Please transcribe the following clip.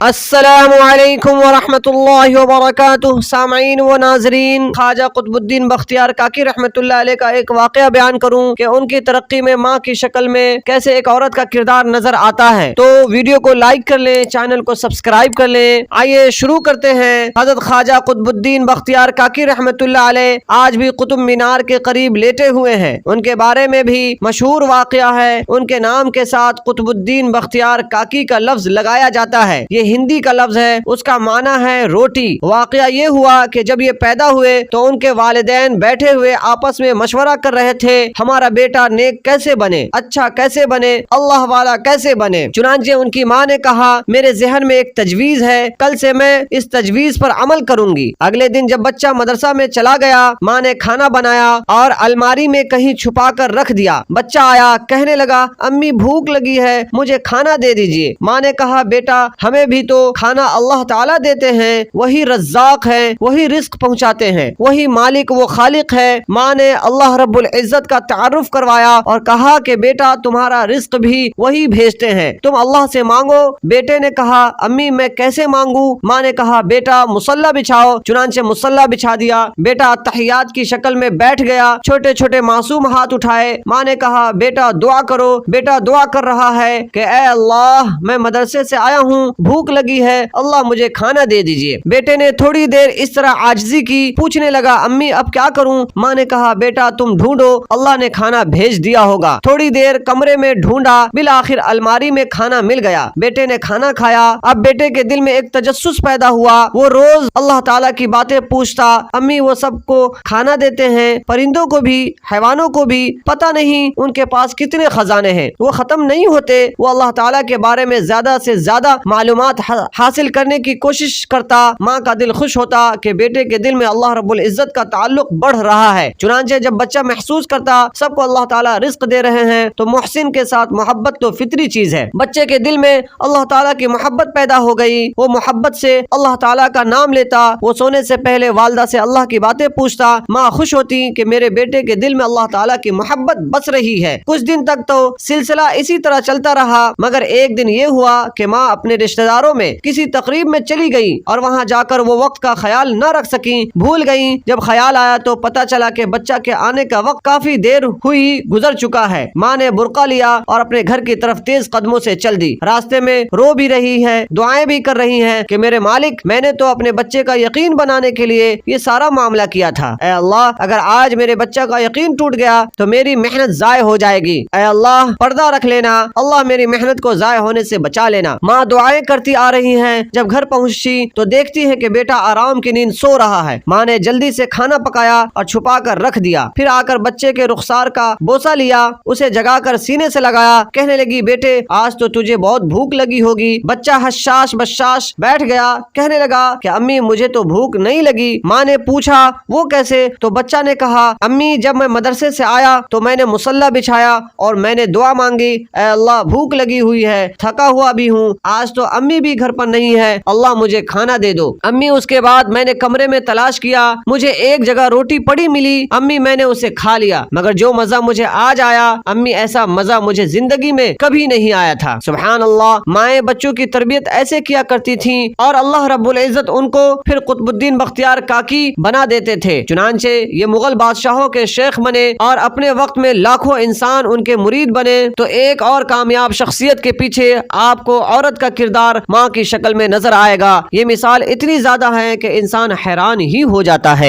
السلام علیکم ورحمۃ اللہ وبرکاتہ۔ سامعین و ناظرین، خواجہ قطب الدین بختیار کاکی رحمۃ اللہ علیہ کا ایک واقعہ بیان کروں کہ ان کی ترقی میں ماں کی شکل میں کیسے ایک عورت کا کردار نظر آتا ہے، تو ویڈیو کو لائک کر لیں، چینل کو سبسکرائب کر لیں۔ آئیے شروع کرتے ہیں۔ حضرت خواجہ قطب الدین بختیار کاکی رحمۃ اللہ علیہ آج بھی قطب مینار کے قریب لیٹے ہوئے ہیں۔ ان کے بارے میں بھی مشہور واقعہ ہے۔ ان کے نام کے ساتھ قطب الدین بختیار کاکی کا لفظ لگایا جاتا ہے۔ یہ ہندی کا لفظ ہے، اس کا معنی ہے روٹی۔ واقعہ یہ ہوا کہ جب یہ پیدا ہوئے تو ان کے والدین بیٹھے ہوئے آپس میں مشورہ کر رہے تھے، ہمارا بیٹا نیک کیسے بنے، اچھا کیسے بنے، اللہ والا کیسے بنے۔ چنانچہ ان کی ماں نے کہا، میرے ذہن میں ایک تجویز ہے، کل سے میں اس تجویز پر عمل کروں گی۔ اگلے دن جب بچہ مدرسہ میں چلا گیا، ماں نے کھانا بنایا اور الماری میں کہیں چھپا کر رکھ دیا۔ بچہ آیا، کہنے لگا، امی بھوک لگی ہے، مجھے کھانا دے دیجیے۔ ماں نے کہا، بیٹا ہمیں بھی تو کھانا اللہ تعالیٰ دیتے ہیں، وہی رزاق ہے، وہی رزق پہنچاتے ہیں، وہی مالک و خالق ہے۔ ماں نے اللہ رب العزت کا تعارف کروایا اور کہا کہ بیٹا تمہارا رزق بھی وہی بھیجتے ہیں، تم اللہ سے مانگو۔ بیٹے نے کہا، امی میں کیسے مانگوں؟ ماں نے کہا، بیٹا مصلی بچھاؤ۔ چنانچہ مصلی بچھا دیا۔ بیٹا تحیات کی شکل میں بیٹھ گیا، چھوٹے چھوٹے معصوم ہاتھ اٹھائے۔ ماں نے کہا، بیٹا دعا کرو۔ بیٹا دعا کر رہا ہے کہ اے اللہ، میں مدرسے سے آیا ہوں، بھوک لگی ہے، اللہ مجھے کھانا دے دیجئے۔ بیٹے نے تھوڑی دیر اس طرح عاجزی کی، پوچھنے لگا، امی اب کیا کروں؟ ماں نے کہا، بیٹا تم ڈھونڈو، اللہ نے کھانا بھیج دیا ہوگا۔ تھوڑی دیر کمرے میں ڈھونڈا، بالآخر الماری میں کھانا مل گیا۔ بیٹے نے کھانا کھایا۔ اب بیٹے کے دل میں ایک تجسس پیدا ہوا، وہ روز اللہ تعالیٰ کی باتیں پوچھتا، امی وہ سب کو کھانا دیتے ہیں، پرندوں کو بھی، حیوانوں کو بھی، پتہ نہیں ان کے پاس کتنے خزانے ہیں، وہ ختم نہیں ہوتے۔ وہ اللہ تعالیٰ کے بارے میں زیادہ سے زیادہ معلومات حاصل کرنے کی کوشش کرتا۔ ماں کا دل خوش ہوتا کہ بیٹے کے دل میں اللہ رب العزت کا تعلق بڑھ رہا ہے۔ چنانچہ جب بچہ محسوس کرتا سب کو اللہ تعالیٰ رزق دے رہے ہیں تو محسن کے ساتھ محبت تو فطری چیز ہے، بچے کے دل میں اللہ تعالیٰ کی محبت پیدا ہو گئی۔ وہ محبت سے اللہ تعالیٰ کا نام لیتا، وہ سونے سے پہلے والدہ سے اللہ کی باتیں پوچھتا۔ ماں خوش ہوتی کہ میرے بیٹے کے دل میں اللہ تعالیٰ کی محبت بس رہی ہے۔ کچھ دن تک تو سلسلہ اسی طرح چلتا رہا، مگر ایک دن یہ ہوا کہ ماں اپنے رشتہ داروں میں کسی تقریب میں چلی گئی اور وہاں جا کر وہ وقت کا خیال نہ رکھ سکیں، بھول گئیں۔ جب خیال آیا تو پتہ چلا کہ بچہ کے آنے کا وقت کافی دیر ہوئی گزر چکا ہے۔ ماں نے برقع لیا اور اپنے گھر کی طرف تیز قدموں سے چل دی۔ راستے میں رو بھی رہی ہے، دعائیں بھی کر رہی ہیں کہ میرے مالک، میں نے تو اپنے بچے کا یقین بنانے کے لیے یہ سارا معاملہ کیا تھا۔ اے اللہ، اگر آج میرے بچہ کا یقین ٹوٹ گیا تو میری محنت ضائع ہو جائے گی۔ اے اللہ پردہ رکھ لینا، اللہ میری محنت کو ضائع ہونے سے بچا لینا۔ ماں دعائیں کرتی آ رہی ہیں۔ جب گھر پہنچی تو دیکھتی ہے کہ بیٹا آرام کی نیند سو رہا ہے۔ ماں نے جلدی سے کھانا پکایا اور چھپا کر رکھ دیا، پھر آ کر بچے کے رخسار کا بوسہ لیا، اسے جگا کر سینے سے لگایا، کہنے لگی، بیٹے آج تو تجھے بہت بھوک لگی ہوگی۔ بچہ حشاش بشاش بیٹھ گیا، کہنے لگا کہ امی مجھے تو بھوک نہیں لگی۔ ماں نے پوچھا، وہ کیسے؟ تو بچہ نے کہا، امی جب میں مدرسے سے آیا تو میں نے مصلی بچھایا اور میں نے دعا مانگی، اے اللہ بھوک لگی ہوئی ہے، تھکا ہوا بھی ہوں، آج تو امی بھی گھر پر نہیں ہے، اللہ مجھے کھانا دے دو۔ امی اس کے بعد میں نے کمرے میں تلاش کیا، مجھے ایک جگہ روٹی پڑی ملی، امی میں نے اسے کھا لیا، مگر جو مزہ مجھے آج آیا، امی ایسا مزہ مجھے زندگی میں کبھی نہیں آیا تھا۔ سبحان اللہ، مائیں بچوں کی تربیت ایسے کیا کرتی تھیں اور اللہ رب العزت ان کو پھر قطب الدین بختیار کاکی بنا دیتے تھے۔ چنانچہ یہ مغل بادشاہوں کے شیخ بنے اور اپنے وقت میں لاکھوں انسان ان کے مرید بنے۔ تو ایک اور کامیاب شخصیت کے پیچھے آپ کو عورت کا کردار ماں کی شکل میں نظر آئے گا۔ یہ مثال اتنی زیادہ ہے کہ انسان حیران ہی ہو جاتا ہے۔